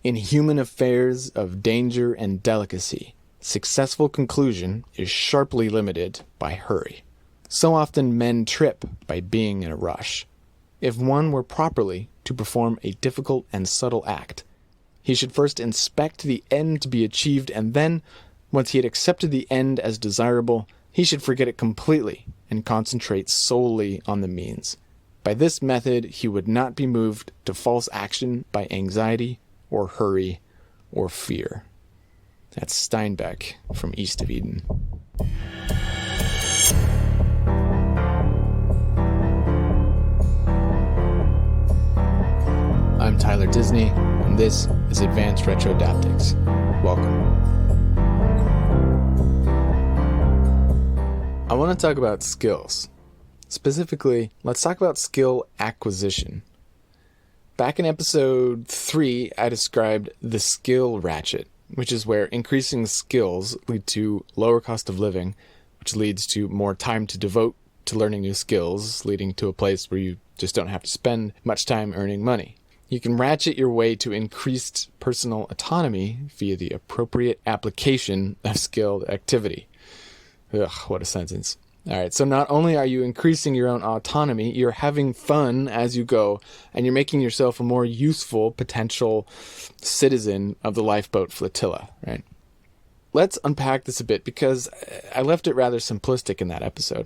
In human affairs of danger and delicacy, successful conclusion is sharply limited by hurry. So often men trip by being in a rush. If one were properly to perform a difficult and subtle act, he should first inspect the end to be achieved, and then, once he had accepted the end as desirable, he should forget it completely and concentrate solely on the means. By this method, he would not be moved to false action by anxiety or hurry or fear. That's Steinbeck from East of Eden. I'm Tyler Disney, and this is Advanced Retrodaptics. Welcome. I want to talk about skills. Specifically, let's talk about skill acquisition. Back in episode 3, I described the skill ratchet, which is where increasing skills lead to lower cost of living, which leads to more time to devote to learning new skills, leading to a place where you just don't have to spend much time earning money. You can ratchet your way to increased personal autonomy via the appropriate application of skilled activity. Ugh, what a sentence. All right, so not only are you increasing your own autonomy, you're having fun as you go, and you're making yourself a more useful potential citizen of the lifeboat flotilla, right? Let's unpack this a bit because I left it rather simplistic in that episode.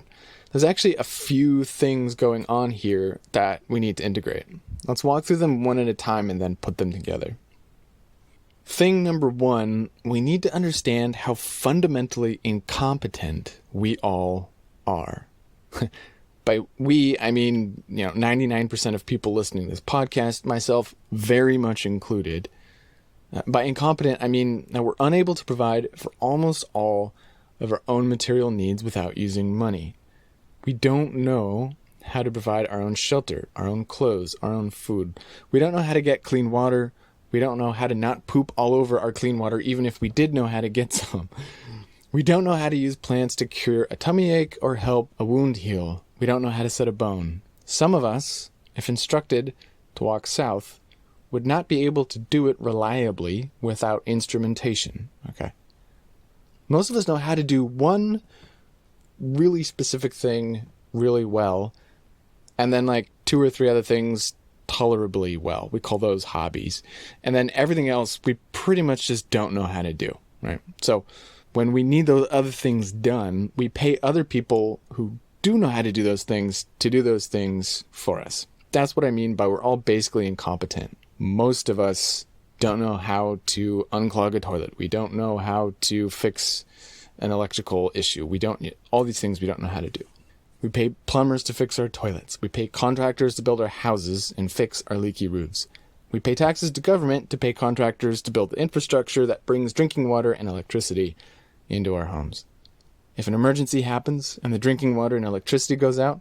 There's actually a few things going on here that we need to integrate. Let's walk through them one at a time and then put them together. Thing number 1, we need to understand how fundamentally incompetent we all are. By we, I mean, 99% of people listening to this podcast, myself very much included. By incompetent, I mean that we're unable to provide for almost all of our own material needs without using money. We don't know how to provide our own shelter, our own clothes, our own food. We don't know how to get clean water. We don't know how to not poop all over our clean water, even if we did know how to get some. We don't know how to use plants to cure a tummy ache or help a wound heal. We don't know how to set a bone. Some of us, if instructed to walk south, would not be able to do it reliably without instrumentation. Okay. Most of us know how to do one really specific thing really well, and then like 2 or 3 other things tolerably well. We call those hobbies. And then everything else we pretty much just don't know how to do, right? So when we need those other things done, we pay other people who do know how to do those things to do those things for us. That's what I mean by we're all basically incompetent. Most of us don't know how to unclog a toilet. We don't know how to fix an electrical issue. All these things we don't know how to do. We pay plumbers to fix our toilets. We pay contractors to build our houses and fix our leaky roofs. We pay taxes to government to pay contractors to build the infrastructure that brings drinking water and electricity into our homes. If an emergency happens and the drinking water and electricity goes out,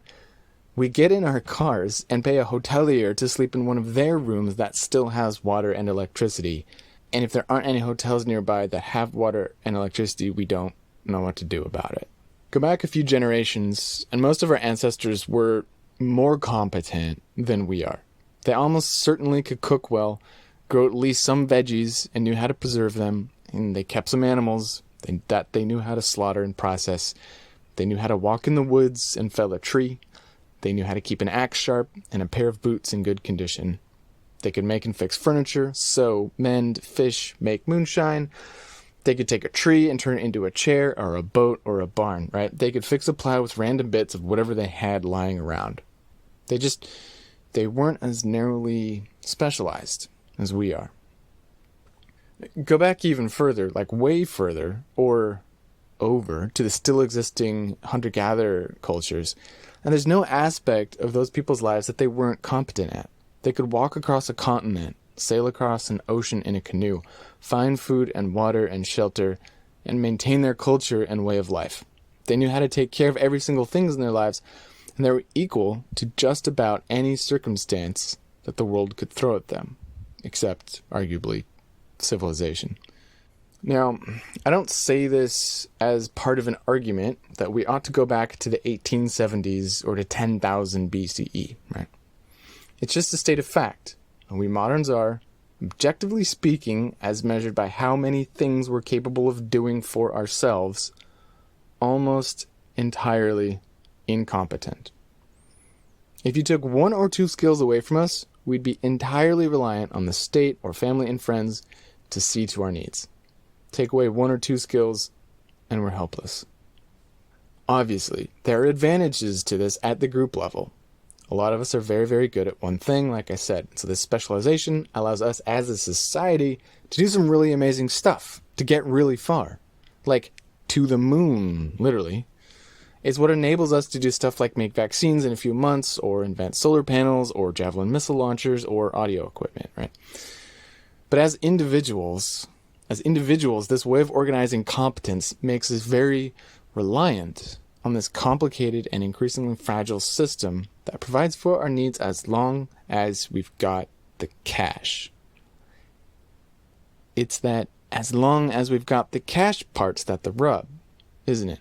we get in our cars and pay a hotelier to sleep in one of their rooms that still has water and electricity. And if there aren't any hotels nearby that have water and electricity, we don't know what to do about it. Go back a few generations, and most of our ancestors were more competent than we are. They almost certainly could cook well, grow at least some veggies, and knew how to preserve them, and they kept some animals that they knew how to slaughter and process. They knew how to walk in the woods and fell a tree. They knew how to keep an axe sharp and a pair of boots in good condition. They could make and fix furniture, sew, mend, fish, make moonshine. They could take a tree and turn it into a chair or a boat or a barn, right? They could fix a plow with random bits of whatever they had lying around. They weren't as narrowly specialized as we are. Go back even further, like way further, or over to the still existing hunter-gatherer cultures, and there's no aspect of those people's lives that they weren't competent at. They could walk across a continent, sail across an ocean in a canoe, find food and water and shelter, and maintain their culture and way of life. They knew how to take care of every single thing in their lives, and they were equal to just about any circumstance that the world could throw at them, except, arguably, civilization. Now, I don't say this as part of an argument that we ought to go back to the 1870s or to 10,000 BCE, right? It's just a state of fact. And we moderns are, objectively speaking, as measured by how many things we're capable of doing for ourselves, almost entirely incompetent. If you took one or two skills away from us, we'd be entirely reliant on the state or family and friends to see to our needs. Take away one or two skills, and we're helpless. Obviously, there are advantages to this at the group level. A lot of us are very, very good at one thing, like I said. So this specialization allows us as a society to do some really amazing stuff, to get really far. Like, to the moon, literally. It's what enables us to do stuff like make vaccines in a few months, or invent solar panels, or javelin missile launchers, or audio equipment, right? But as individuals, this way of organizing competence makes us very reliant on this complicated and increasingly fragile system that provides for our needs as long as we've got the cash. It's that as long as we've got the cash part's that the rub, isn't it?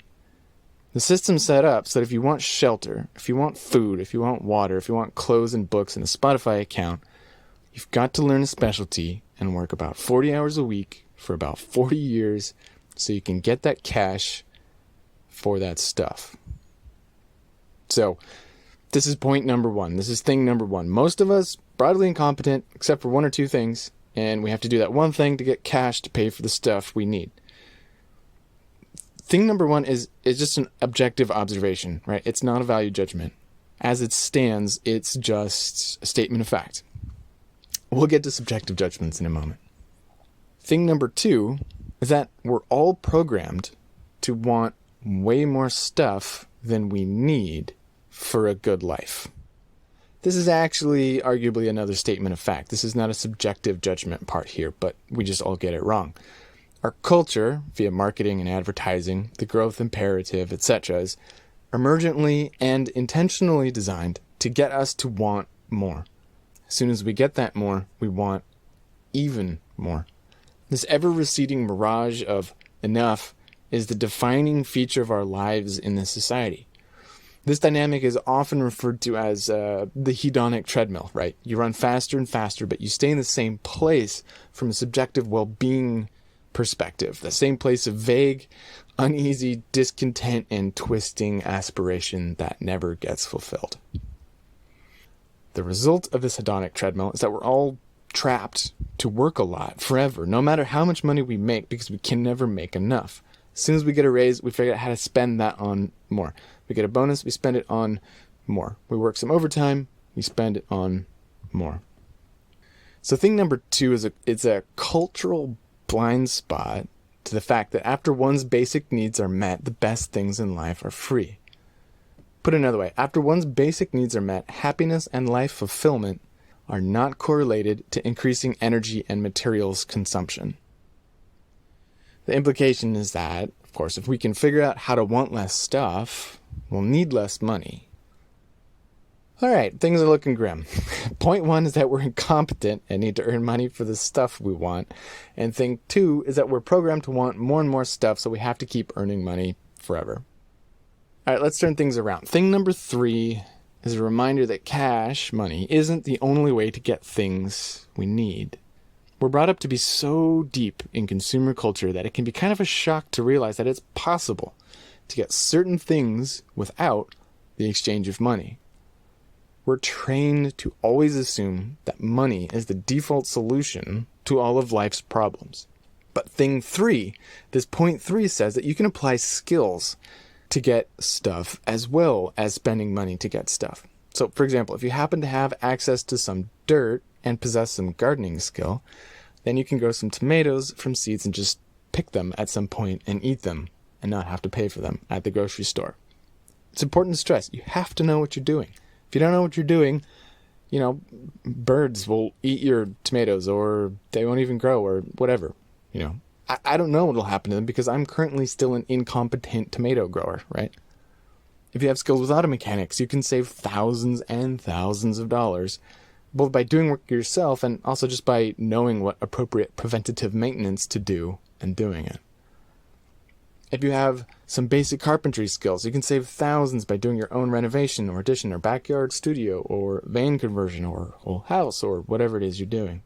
The system's set up so that if you want shelter, if you want food, if you want water, if you want clothes and books and a Spotify account, you've got to learn a specialty and work about 40 hours a week for about 40 years so you can get that cash for that stuff. So, this is point number one. This is thing number one. Most of us, broadly incompetent, except for one or two things, and we have to do that one thing to get cash to pay for the stuff we need. Thing number one is just an objective observation, right? It's not a value judgment. As it stands, it's just a statement of fact. We'll get to subjective judgments in a moment. Thing number two is that we're all programmed to want way more stuff than we need for a good life. This is actually arguably another statement of fact. This is not a subjective judgment part here, but we just all get it wrong. Our culture, via marketing and advertising, the growth imperative, etc., is emergently and intentionally designed to get us to want more. As soon as we get that more, we want even more. This ever-receding mirage of enough is the defining feature of our lives in this society. This dynamic is often referred to as the Hedonic Treadmill, right? You run faster and faster, but you stay in the same place from a subjective well-being perspective, the same place of vague, uneasy discontent and twisting aspiration that never gets fulfilled. The result of this hedonic treadmill is that we're all trapped to work a lot forever, no matter how much money we make, because we can never make enough. As soon as we get a raise, we figure out how to spend that on more. We get a bonus, we spend it on more. We work some overtime, we spend it on more. So thing number two is it's a cultural blind spot to the fact that after one's basic needs are met, the best things in life are free. Put another way, after one's basic needs are met, happiness and life fulfillment are not correlated to increasing energy and materials consumption. The implication is that, of course, if we can figure out how to want less stuff, we'll need less money. All right, things are looking grim. Point one is that we're incompetent and need to earn money for the stuff we want. And thing two is that we're programmed to want more and more stuff, so we have to keep earning money forever. All right, let's turn things around. Thing number three is a reminder that cash, money, isn't the only way to get things we need. We're brought up to be so deep in consumer culture that it can be kind of a shock to realize that it's possible to get certain things without the exchange of money. We're trained to always assume that money is the default solution to all of life's problems. But thing three, this point three says that you can apply skills to get stuff as well as spending money to get stuff. So, for example, if you happen to have access to some dirt and possess some gardening skill, then you can grow some tomatoes from seeds and just pick them at some point and eat them and not have to pay for them at the grocery store. It's important to stress, you have to know what you're doing. If you don't know what you're doing, birds will eat your tomatoes or they won't even grow or whatever, I don't know what will happen to them because I'm currently still an incompetent tomato grower, right? If you have skills with auto mechanics, you can save thousands and thousands of dollars, both by doing work yourself and also just by knowing what appropriate preventative maintenance to do and doing it. If you have some basic carpentry skills, you can save thousands by doing your own renovation or addition or backyard studio or van conversion or whole house or whatever it is you're doing.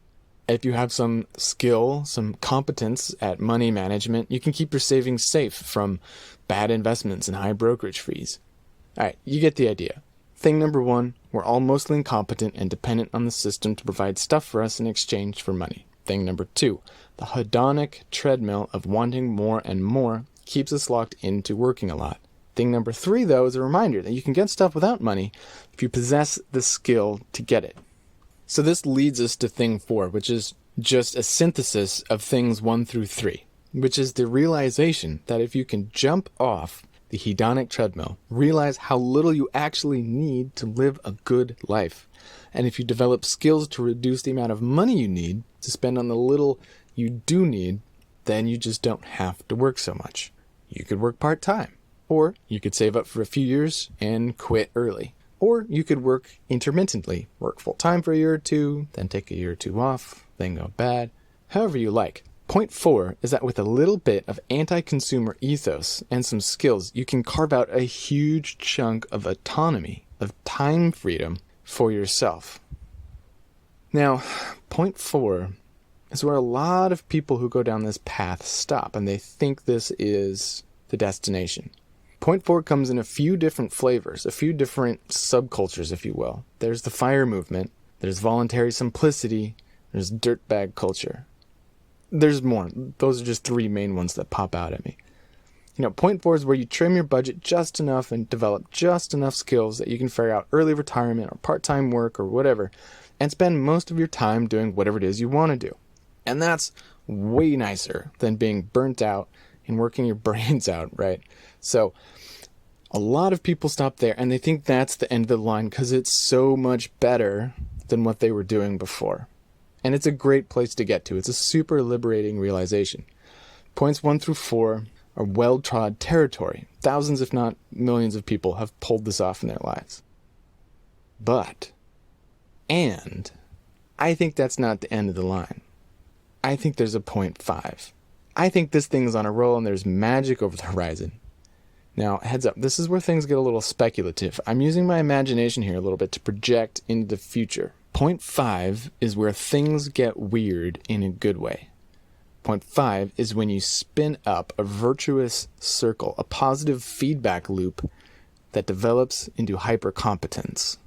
If you have some skill, some competence at money management, you can keep your savings safe from bad investments and high brokerage fees. All right, you get the idea. Thing number one, we're all mostly incompetent and dependent on the system to provide stuff for us in exchange for money. Thing number two, the hedonic treadmill of wanting more and more keeps us locked into working a lot. Thing number three, though, is a reminder that you can get stuff without money if you possess the skill to get it. So this leads us to thing four, which is just a synthesis of things 1 through 3, which is the realization that if you can jump off the hedonic treadmill, realize how little you actually need to live a good life. And if you develop skills to reduce the amount of money you need to spend on the little you do need, then you just don't have to work so much. You could work part-time, or you could save up for a few years and quit early. Or you could work intermittently, work full-time for a year or two, then take a year or two off, then go bad, however you like. Point 4 is that with a little bit of anti-consumer ethos and some skills, you can carve out a huge chunk of autonomy, of time freedom for yourself. Now, point 4 is where a lot of people who go down this path stop, and they think this is the destination. Point 4 comes in a few different flavors, a few different subcultures, if you will. There's the FIRE movement, there's voluntary simplicity, there's dirtbag culture. There's more. Those are just 3 main ones that pop out at me. Point 4 is where you trim your budget just enough and develop just enough skills that you can figure out early retirement or part-time work or whatever, and spend most of your time doing whatever it is you want to do. And that's way nicer than being burnt out and working your brains out, right? So a lot of people stop there and they think that's the end of the line because it's so much better than what they were doing before. And it's a great place to get to. It's a super liberating realization. Points 1 through 4 are well-trod territory. Thousands, if not millions of people have pulled this off in their lives. And I think that's not the end of the line. I think there's a point 5. I think this thing's on a roll and there's magic over the horizon. Now, heads up, this is where things get a little speculative. I'm using my imagination here a little bit to project into the future. Point 5 is where things get weird in a good way. Point 5 is when you spin up a virtuous circle, a positive feedback loop that develops into hypercompetence.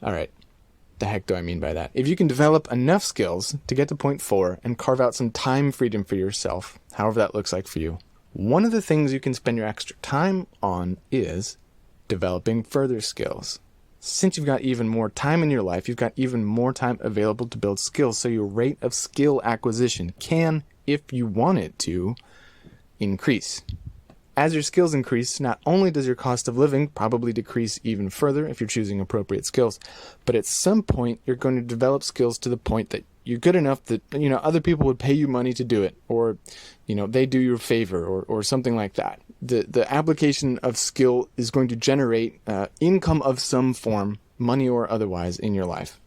All right, the heck do I mean by that? If you can develop enough skills to get to point 4 and carve out some time freedom for yourself, however that looks like for you, one of the things you can spend your extra time on is developing further skills. Since you've got even more time in your life, you've got even more time available to build skills, so your rate of skill acquisition can, if you want it to, increase. As your skills increase, not only does your cost of living probably decrease even further if you're choosing appropriate skills, but at some point you're going to develop skills to the point that you're good enough that, other people would pay you money to do it, or, they do you a favor or something like that. The application of skill is going to generate income of some form, money or otherwise, in your life.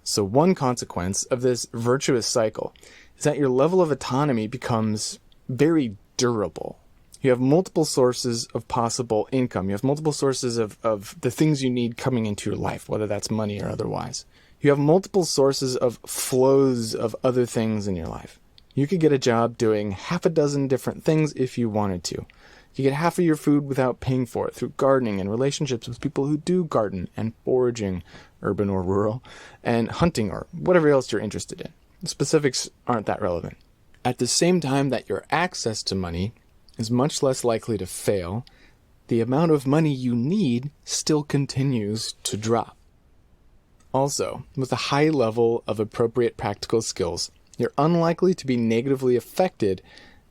So one consequence of this virtuous cycle is that your level of autonomy becomes very durable. You have multiple sources of possible income. You have multiple sources of the things you need coming into your life, whether that's money or otherwise. You have multiple sources of flows of other things in your life. You could get a job doing half a dozen different things if you wanted to. You get half of your food without paying for it through gardening and relationships with people who do garden and foraging, urban or rural, and hunting or whatever else you're interested in. The specifics aren't that relevant. At the same time that your access to money is much less likely to fail, the amount of money you need still continues to drop. Also, with a high level of appropriate practical skills, you're unlikely to be negatively affected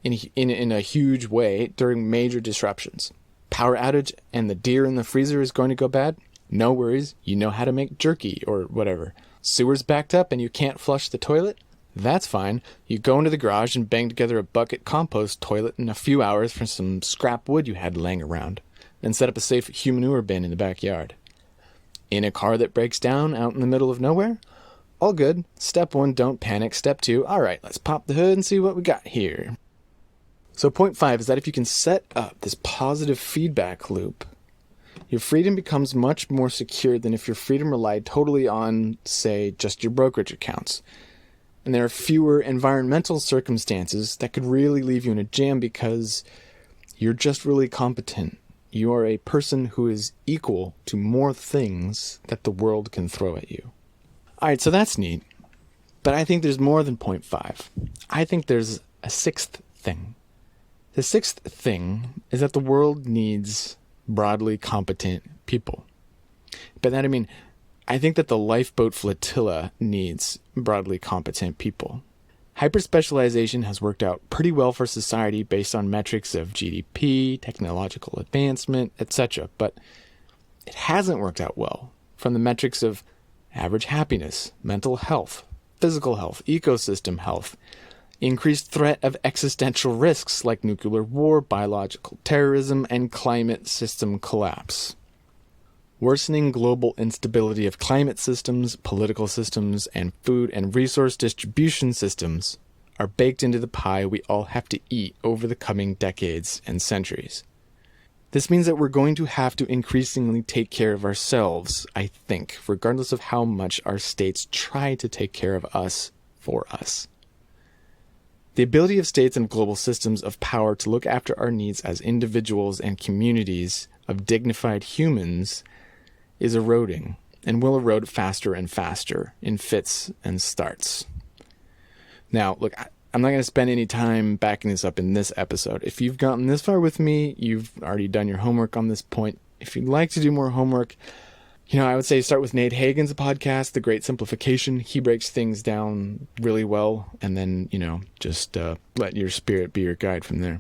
in a huge way during major disruptions. Power outage and the deer in the freezer is going to go bad? No worries, you know how to make jerky or whatever. Sewer's backed up and you can't flush the toilet? That's fine. You go into the garage and bang together a bucket compost toilet in a few hours from some scrap wood you had laying around, then set up a safe manure bin in the backyard. In a car that breaks down out in the middle of nowhere? All good. Step 1, don't panic. Step 2, all right, let's pop the hood and see what we got here. So point 5 is that if you can set up this positive feedback loop, your freedom becomes much more secure than if your freedom relied totally on, say, just your brokerage accounts. And there are fewer environmental circumstances that could really leave you in a jam because you're just really competent. You are a person who is equal to more things that the world can throw at you. All right, so that's neat. But I think there's more than 0.5. I think there's a sixth thing. The sixth thing is that the world needs broadly competent people. By that I mean, I think that the lifeboat flotilla needs broadly competent people. Hyperspecialization has worked out pretty well for society based on metrics of GDP, technological advancement, etc. But it hasn't worked out well from the metrics of average happiness, mental health, physical health, ecosystem health, increased threat of existential risks like nuclear war, biological terrorism, and climate system collapse. Worsening global instability of climate systems, political systems, and food and resource distribution systems are baked into the pie we all have to eat over the coming decades and centuries. This means that we're going to have to increasingly take care of ourselves, I think, regardless of how much our states try to take care of us for us. The ability of states and global systems of power to look after our needs as individuals and communities of dignified humans is eroding, and will erode faster and faster in fits and starts. Now, look, I'm not going to spend any time backing this up in this episode. If you've gotten this far with me, you've already done your homework on this point. If you'd like to do more homework, I would say start with Nate Hagen's podcast, The Great Simplification. He breaks things down really well, and then, just let your spirit be your guide from there.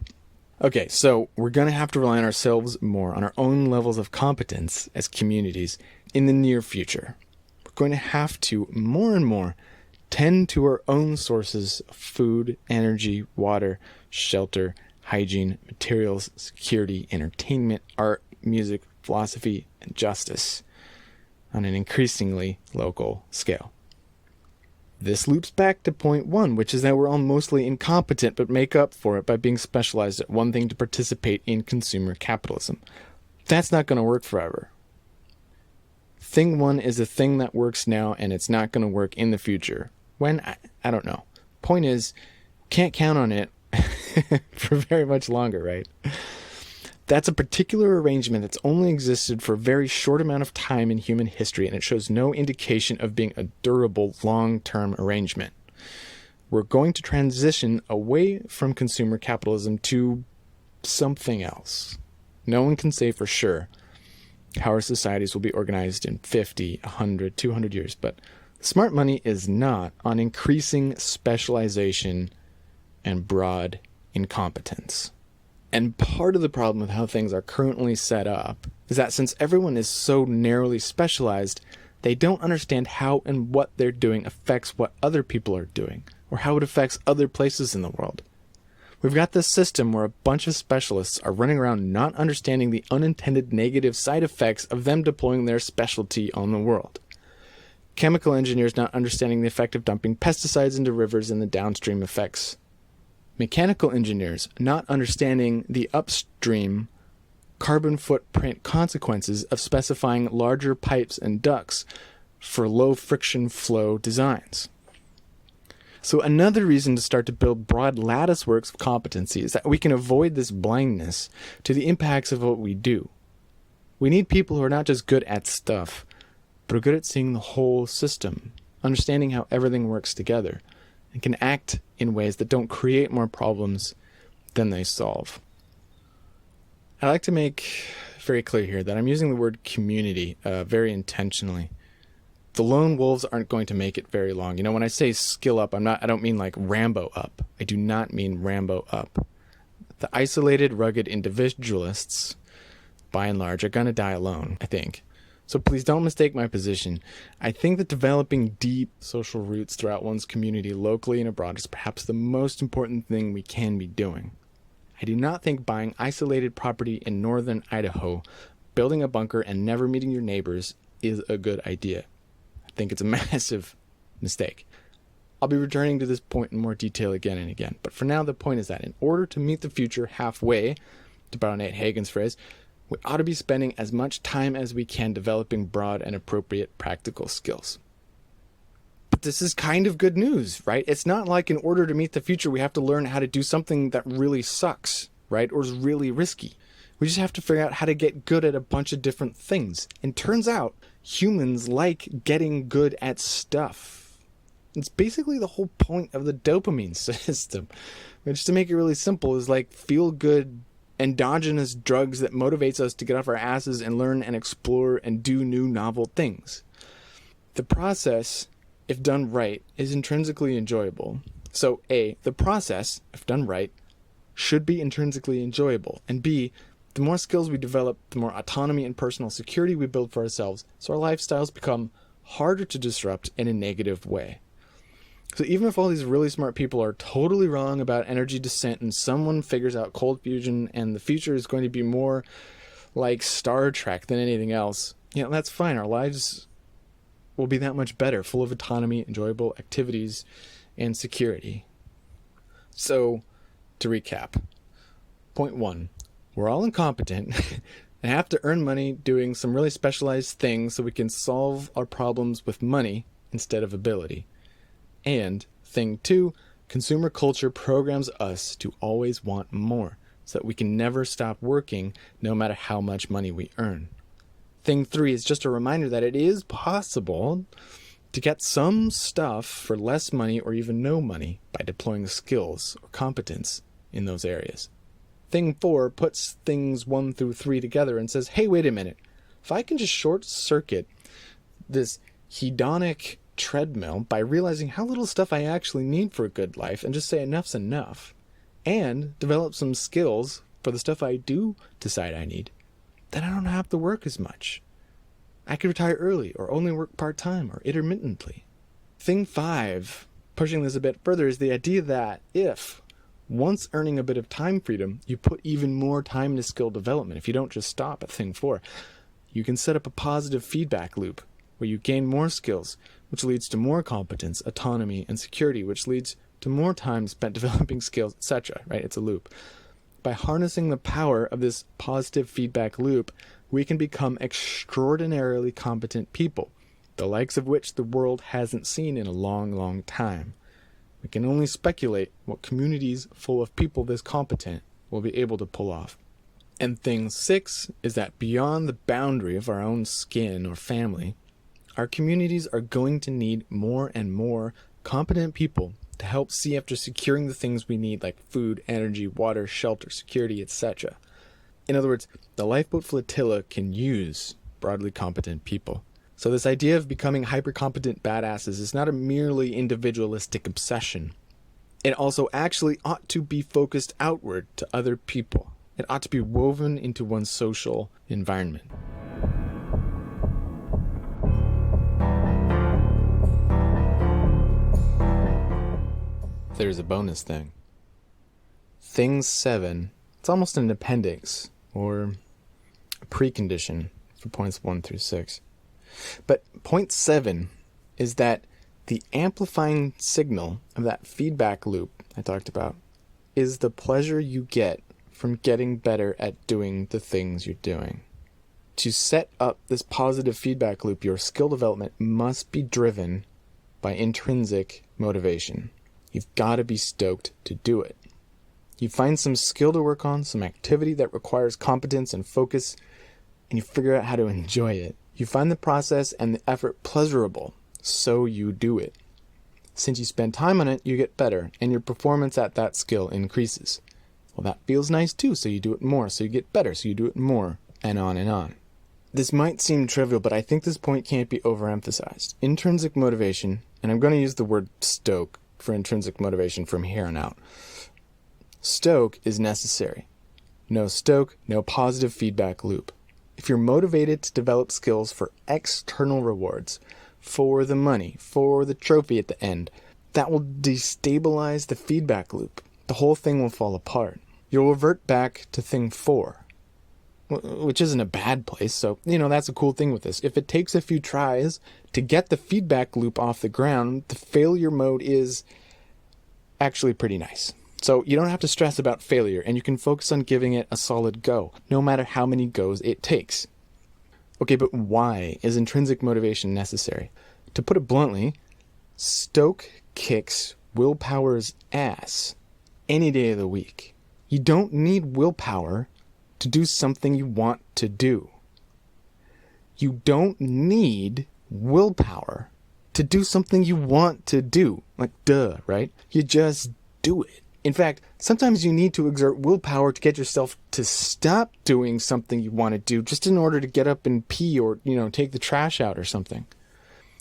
Okay, so we're going to have to rely on ourselves more, on our own levels of competence as communities in the near future. We're going to have to, more and more, tend to our own sources of food, energy, water, shelter, hygiene, materials, security, entertainment, art, music, philosophy, and justice on an increasingly local scale. This loops back to point 1, which is that we're all mostly incompetent but make up for it by being specialized at one thing to participate in consumer capitalism. That's not going to work forever. Thing 1 is a thing that works now and it's not going to work in the future. When? I don't know. Point is, can't count on it for very much longer, right? That's a particular arrangement that's only existed for a very short amount of time in human history, and it shows no indication of being a durable, long-term arrangement. We're going to transition away from consumer capitalism to something else. No one can say for sure how our societies will be organized in 50, 100, 200 years, but smart money is not on increasing specialization and broad incompetence. And part of the problem with how things are currently set up is that since everyone is so narrowly specialized, they don't understand how and what they're doing affects what other people are doing, or how it affects other places in the world. We've got this system where a bunch of specialists are running around not understanding the unintended negative side effects of them deploying their specialty on the world. Chemical engineers not understanding the effect of dumping pesticides into rivers and the downstream effects. Mechanical engineers not understanding the upstream carbon footprint consequences of specifying larger pipes and ducts for low friction flow designs. So another reason to start to build broad lattice works of competency is that we can avoid this blindness to the impacts of what we do. We need people who are not just good at stuff, but are good at seeing the whole system, understanding how everything works together, and can act in ways that don't create more problems than they solve. I'd like to make very clear here that I'm using the word community very intentionally. The lone wolves aren't going to make it very long. When I say skill up, I don't mean like Rambo up. I do not mean Rambo up. The isolated, rugged individualists, by and large, are going to die alone, I think. So please don't mistake my position. I think that developing deep social roots throughout one's community locally and abroad is perhaps the most important thing we can be doing. I do not think buying isolated property in northern Idaho, building a bunker, and never meeting your neighbors is a good idea. I think it's a massive mistake. I'll be returning to this point in more detail again and again, but for now the point is that in order to meet the future halfway, to borrow Nate Hagen's phrase, we ought to be spending as much time as we can developing broad and appropriate practical skills. But this is kind of good news, right? It's not like in order to meet the future, we have to learn how to do something that really sucks, right? Or is really risky. We just have to figure out how to get good at a bunch of different things. And turns out humans like getting good at stuff. It's basically the whole point of the dopamine system, which, to make it really simple, is like feel good endogenous drugs that motivates us to get off our asses and learn and explore and do new novel things. The process, if done right, is intrinsically enjoyable. So A, the process, if done right, should be intrinsically enjoyable. And B, the more skills we develop, the more autonomy and personal security we build for ourselves, so our lifestyles become harder to disrupt in a negative way. So even if all these really smart people are totally wrong about energy descent and someone figures out cold fusion and the future is going to be more like Star Trek than anything else, that's fine. Our lives will be that much better, full of autonomy, enjoyable activities, and security. So, to recap, point 1, we're all incompetent and have to earn money doing some really specialized things so we can solve our problems with money instead of ability. And thing 2, consumer culture programs us to always want more so that we can never stop working no matter how much money we earn. Thing 3 is just a reminder that it is possible to get some stuff for less money or even no money by deploying skills or competence in those areas. Thing 4 puts things 1 through 3 together and says, hey, wait a minute. If I can just short circuit this hedonic treadmill by realizing how little stuff I actually need for a good life and just say enough's enough, and develop some skills for the stuff I do decide I need, then I don't have to work as much. I could retire early or only work part-time or intermittently. Thing 5, pushing this a bit further, is the idea that if, once earning a bit of time freedom, you put even more time into skill development, if you don't just stop at thing 4, you can set up a positive feedback loop where you gain more skills, which leads to more competence, autonomy, and security, which leads to more time spent developing skills, etc., right? It's a loop. By harnessing the power of this positive feedback loop, we can become extraordinarily competent people, the likes of which the world hasn't seen in a long, long time. We can only speculate what communities full of people this competent will be able to pull off. And thing 6 is that beyond the boundary of our own skin or family, our communities are going to need more and more competent people to help see after securing the things we need, like food, energy, water, shelter, security, etc. In other words, the lifeboat flotilla can use broadly competent people. So this idea of becoming hypercompetent badasses is not a merely individualistic obsession. It also actually ought to be focused outward to other people. It ought to be woven into one's social environment. There's a bonus thing. Thing 7, it's almost an appendix or a precondition for points 1 through 6. But point 7 is that the amplifying signal of that feedback loop I talked about is the pleasure you get from getting better at doing the things you're doing. To set up this positive feedback loop, your skill development must be driven by intrinsic motivation. You've got to be stoked to do it. You find some skill to work on, some activity that requires competence and focus, and you figure out how to enjoy it. You find the process and the effort pleasurable, so you do it. Since you spend time on it, you get better, and your performance at that skill increases. Well, that feels nice too, so you do it more, so you get better, so you do it more, and on and on. This might seem trivial, but I think this point can't be overemphasized. Intrinsic motivation, and I'm going to use the word stoke for intrinsic motivation from here on out. Stoke is necessary. No stoke, no positive feedback loop. If you're motivated to develop skills for external rewards, for the money, for the trophy at the end, that will destabilize the feedback loop. The whole thing will fall apart. You'll revert back to thing 4, which isn't a bad place. So, that's a cool thing with this. If it takes a few tries to get the feedback loop off the ground, the failure mode is actually pretty nice. So you don't have to stress about failure, and you can focus on giving it a solid go, no matter how many goes it takes. Okay, but why is intrinsic motivation necessary? To put it bluntly, Stoke kicks willpower's ass any day of the week. You don't need willpower to do something you want to do. You don't need willpower to do something you want to do. Like, duh, right? You just do it. In fact, sometimes you need to exert willpower to get yourself to stop doing something you want to do just in order to get up and pee or, take the trash out or something.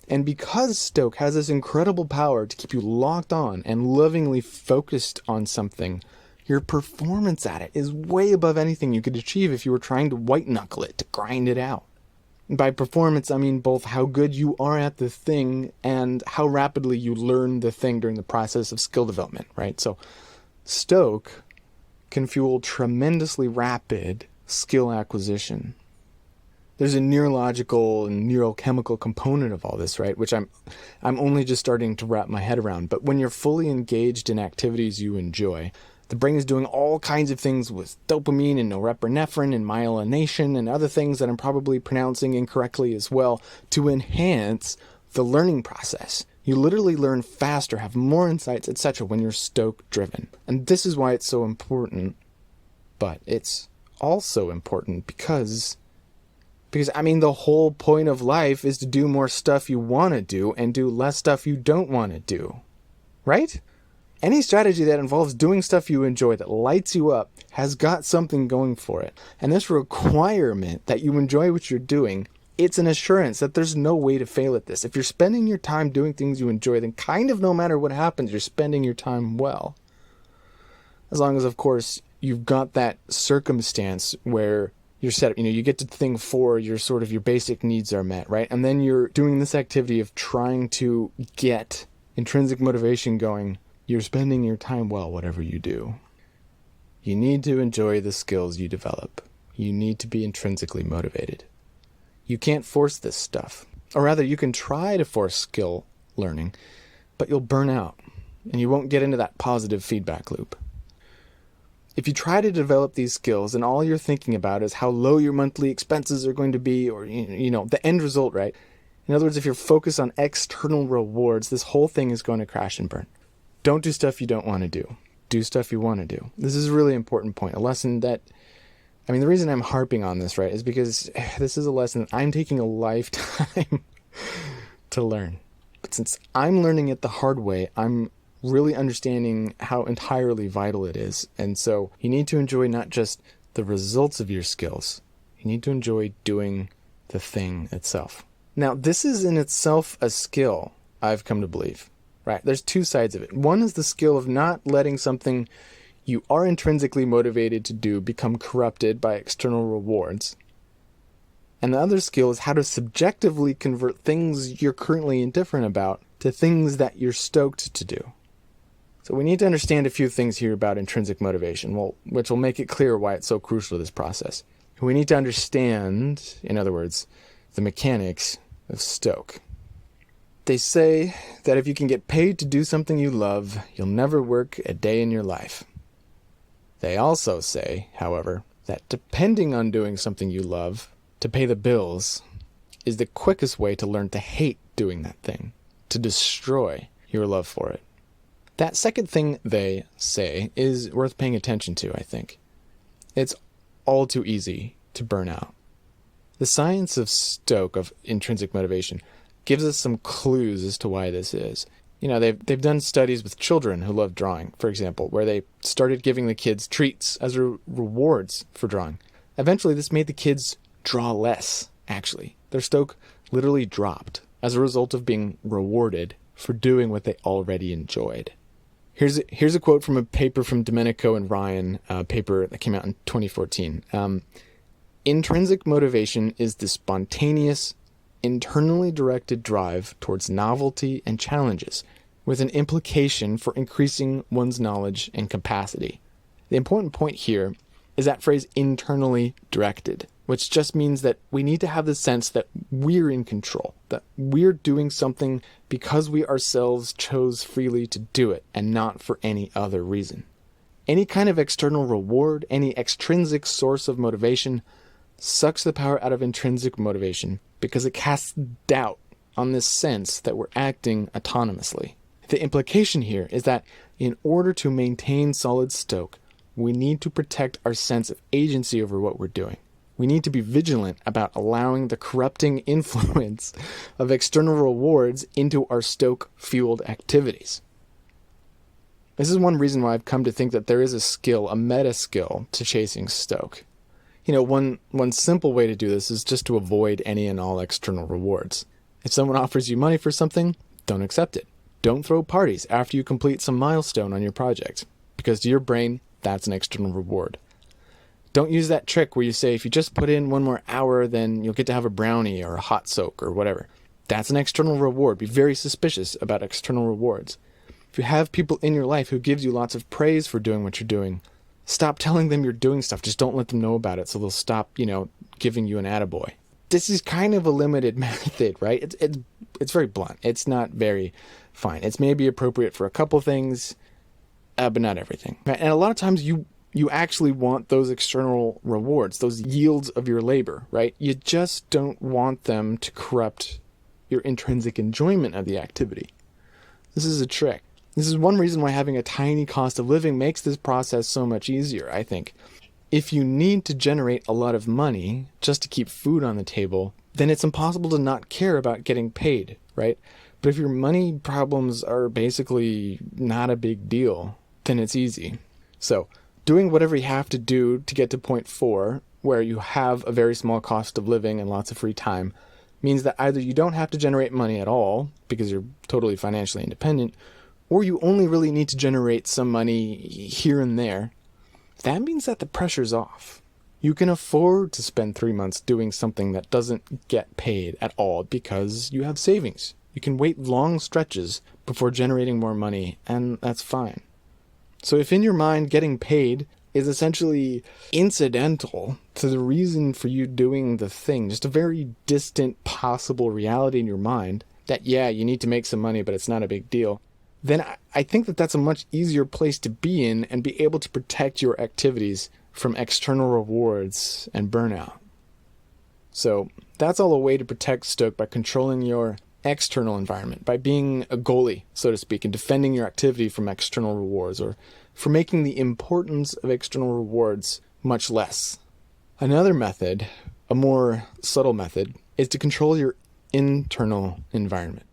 And because Stoke has this incredible power to keep you locked on and lovingly focused on something, your performance at it is way above anything you could achieve if you were trying to white-knuckle it, to grind it out. By performance, I mean both how good you are at the thing and how rapidly you learn the thing during the process of skill development, right? So Stoke can fuel tremendously rapid skill acquisition. There's a neurological and neurochemical component of all this, right? Which I'm only just starting to wrap my head around. But when you're fully engaged in activities you enjoy, the brain is doing all kinds of things with dopamine and norepinephrine and myelination and other things that I'm probably pronouncing incorrectly as well to enhance the learning process. You literally learn faster, have more insights, etc. when you're Stoke driven. And this is why it's so important. But it's also important because the whole point of life is to do more stuff you want to do and do less stuff you don't want to do. Right? Any strategy that involves doing stuff you enjoy that lights you up has got something going for it. And this requirement that you enjoy what you're doing, it's an assurance that there's no way to fail at this. If you're spending your time doing things you enjoy, then kind of no matter what happens, you're spending your time well. As long as, of course, you've got that circumstance where you're set up, you get to thing 4, your basic needs are met, right? And then you're doing this activity of trying to get intrinsic motivation going. You're spending your time well, whatever you do. You need to enjoy the skills you develop. You need to be intrinsically motivated. You can't force this stuff. Or rather, you can try to force skill learning, but you'll burn out, and you won't get into that positive feedback loop. If you try to develop these skills and all you're thinking about is how low your monthly expenses are going to be, or, the end result, right? In other words, if you're focused on external rewards, this whole thing is going to crash and burn. Don't do stuff you don't want to do. Do stuff you want to do. This is a really important point. A lesson that, the reason I'm harping on this, right, is because this is a lesson that I'm taking a lifetime to learn. But since I'm learning it the hard way, I'm really understanding how entirely vital it is. And so you need to enjoy not just the results of your skills. You need to enjoy doing the thing itself. Now, this is in itself a skill, I've come to believe. Right, there's two sides of it. One is the skill of not letting something you are intrinsically motivated to do become corrupted by external rewards. And the other skill is how to subjectively convert things you're currently indifferent about to things that you're stoked to do. So we need to understand a few things here about intrinsic motivation, which will make it clear why it's so crucial to this process. We need to understand, in other words, the mechanics of Stoke. They say that if you can get paid to do something you love, you'll never work a day in your life. They also say, however, that depending on doing something you love to pay the bills is the quickest way to learn to hate doing that thing, to destroy your love for it. That second thing they say is worth paying attention to, I think. It's all too easy to burn out. The science of Stoke, of intrinsic motivation, gives us some clues as to why this is. They've done studies with children who love drawing, for example, where they started giving the kids treats as rewards for drawing. Eventually, this made the kids draw less, actually. Their Stoke literally dropped as a result of being rewarded for doing what they already enjoyed. Here's a quote from a paper from Domenico and Ryan, a paper that came out in 2014. Intrinsic motivation is the spontaneous, internally directed drive towards novelty and challenges, with an implication for increasing one's knowledge and capacity. The important point here is that phrase internally directed, which just means that we need to have the sense that we're in control, that we're doing something because we ourselves chose freely to do it and not for any other reason. Any kind of external reward, any extrinsic source of motivation sucks the power out of intrinsic motivation because it casts doubt on this sense that we're acting autonomously. The implication here is that in order to maintain solid stoke, we need to protect our sense of agency over what we're doing. We need to be vigilant about allowing the corrupting influence of external rewards into our stoke-fueled activities. This is one reason why I've come to think that there is a skill, a meta skill, to chasing stoke. One simple way to do this is just to avoid any and all external rewards. If someone offers you money for something, don't accept it. Don't throw parties after you complete some milestone on your project, because to your brain, that's an external reward. Don't use that trick where you say if you just put in one more hour, then you'll get to have a brownie or a hot soak or whatever. That's an external reward. Be very suspicious about external rewards. If you have people in your life who gives you lots of praise for doing what you're doing, stop telling them you're doing stuff. Just don't let them know about it so they'll stop, giving you an attaboy. This is kind of a limited method, right? It's very blunt. It's not very fine. It's maybe appropriate for a couple things, but not everything. And a lot of times you actually want those external rewards, those yields of your labor, right? You just don't want them to corrupt your intrinsic enjoyment of the activity. This is a trick. This is one reason why having a tiny cost of living makes this process so much easier, I think. If you need to generate a lot of money just to keep food on the table, then it's impossible to not care about getting paid, right? But if your money problems are basically not a big deal, then it's easy. So, doing whatever you have to do to get to point 4, where you have a very small cost of living and lots of free time, means that either you don't have to generate money at all, because you're totally financially independent, or you only really need to generate some money here and there. That means that the pressure's off. You can afford to spend 3 months doing something that doesn't get paid at all because you have savings. You can wait long stretches before generating more money, and that's fine. So if in your mind getting paid is essentially incidental to the reason for you doing the thing, just a very distant possible reality in your mind that, yeah, you need to make some money, but it's not a big deal, then I think that that's a much easier place to be in and be able to protect your activities from external rewards and burnout. So that's all a way to protect stoke, by controlling your external environment, by being a goalie, so to speak, and defending your activity from external rewards, or for making the importance of external rewards much less. Another method, a more subtle method, is to control your internal environment.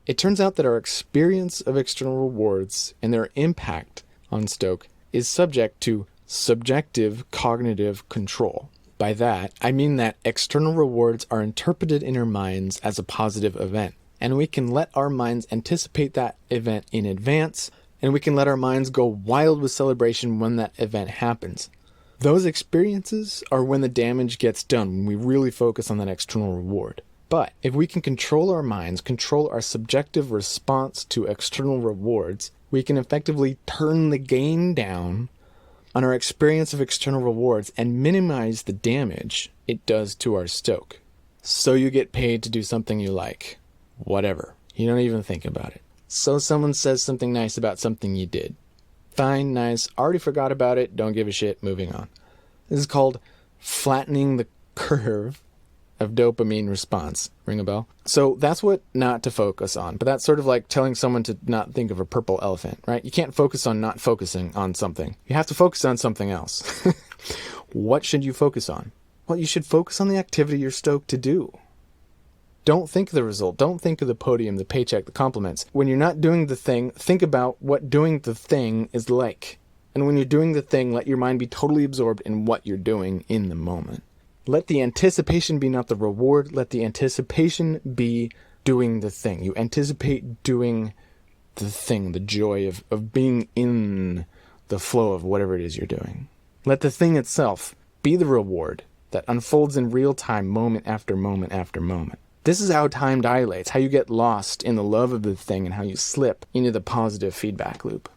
It turns out that our experience of external rewards and their impact on stoke is subject to subjective cognitive control. By that, I mean that external rewards are interpreted in our minds as a positive event, and we can let our minds anticipate that event in advance, and we can let our minds go wild with celebration when that event happens. Those experiences are when the damage gets done, when we really focus on that external reward. But if we can control our minds, control our subjective response to external rewards, we can effectively turn the gain down on our experience of external rewards and minimize the damage it does to our stoke. So you get paid to do something you like. Whatever. You don't even think about it. So someone says something nice about something you did. Fine, nice, already forgot about it, don't give a shit, moving on. This is called flattening the curve of dopamine response. Ring a bell? So that's what not to focus on, but that's sort of like telling someone to not think of a purple elephant, right? You can't focus on not focusing on something. You have to focus on something else. What should you focus on? Well, you should focus on the activity you're stoked to do. Don't think of the result. Don't think of the podium, the paycheck, the compliments. When you're not doing the thing, think about what doing the thing is like. And when you're doing the thing, let your mind be totally absorbed in what you're doing in the moment. Let the anticipation be not the reward. Let the anticipation be doing the thing. You anticipate doing the thing, the joy of being in the flow of whatever it is you're doing. Let the thing itself be the reward that unfolds in real time, moment after moment after moment. This is how time dilates, how you get lost in the love of the thing and how you slip into the positive feedback loop.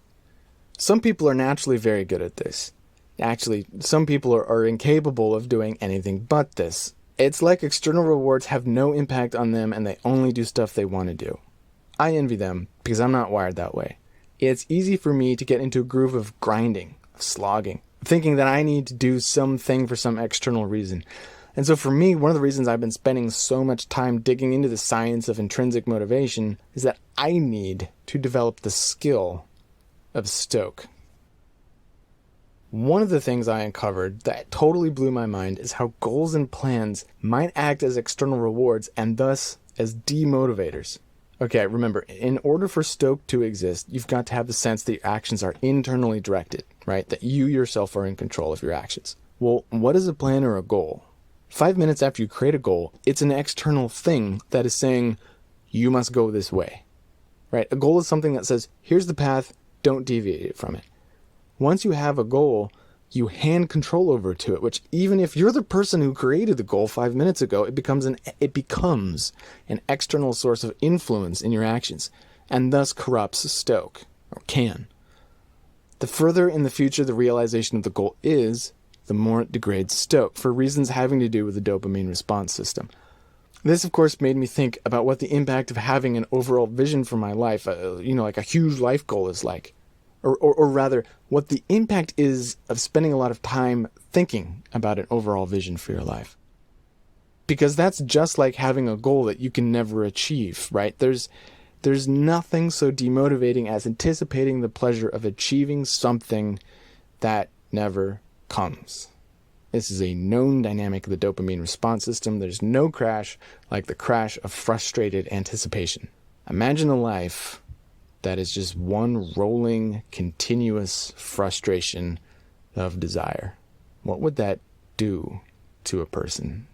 Some people are naturally very good at this. Actually, some people are incapable of doing anything but this. It's like external rewards have no impact on them and they only do stuff they want to do. I envy them because I'm not wired that way. It's easy for me to get into a groove of grinding, of slogging, thinking that I need to do something for some external reason. And so for me, one of the reasons I've been spending so much time digging into the science of intrinsic motivation is that I need to develop the skill of stoke. One of the things I uncovered that totally blew my mind is how goals and plans might act as external rewards and thus as demotivators. Okay, remember, in order for stoke to exist, you've got to have the sense that your actions are internally directed, right? That you yourself are in control of your actions. Well, what is a plan or a goal? 5 minutes after you create a goal, it's an external thing that is saying, you must go this way, right? A goal is something that says, here's the path, don't deviate from it. Once you have a goal, you hand control over to it, which even if you're the person who created the goal 5 minutes ago, it becomes an external source of influence in your actions, and thus corrupts stoke, or can. The further in the future the realization of the goal is, the more it degrades stoke, for reasons having to do with the dopamine response system. This, of course, made me think about what the impact of having an overall vision for my life, like a huge life goal is like. Or rather, what the impact is of spending a lot of time thinking about an overall vision for your life. Because that's just like having a goal that you can never achieve, right? There's nothing so demotivating as anticipating the pleasure of achieving something that never comes. This is a known dynamic of the dopamine response system. There's no crash like the crash of frustrated anticipation. Imagine a life that is just one rolling, continuous frustration of desire. What would that do to a person?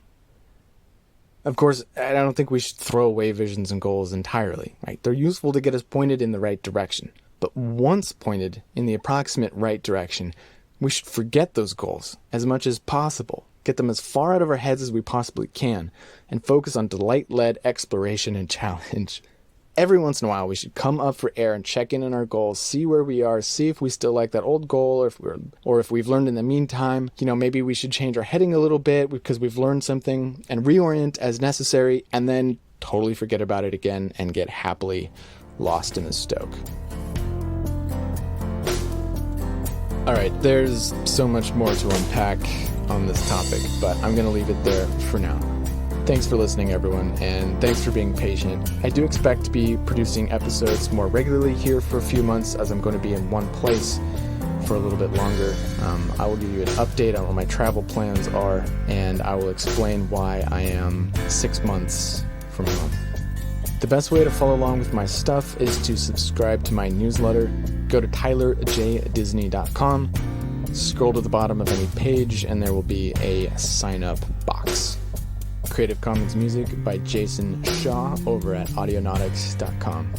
Of course, I don't think we should throw away visions and goals entirely, right? They're useful to get us pointed in the right direction. But once pointed in the approximate right direction, we should forget those goals as much as possible, get them as far out of our heads as we possibly can, and focus on delight-led exploration and challenge. Every once in a while, we should come up for air and check in on our goals, see where we are, see if we still like that old goal, or if we've learned in the meantime, maybe we should change our heading a little bit because we've learned something, and reorient as necessary, and then totally forget about it again and get happily lost in the stoke. All right, there's so much more to unpack on this topic, but I'm going to leave it there for now. Thanks for listening, everyone, and thanks for being patient. I do expect to be producing episodes more regularly here for a few months, as I'm going to be in one place for a little bit longer. I will give you an update on what my travel plans are, and I will explain why I am 6 months from home. The best way to follow along with my stuff is to subscribe to my newsletter. Go to tylerjdisney.com, scroll to the bottom of any page, and there will be a sign-up box. Creative Commons music by Jason Shaw over at audionautics.com.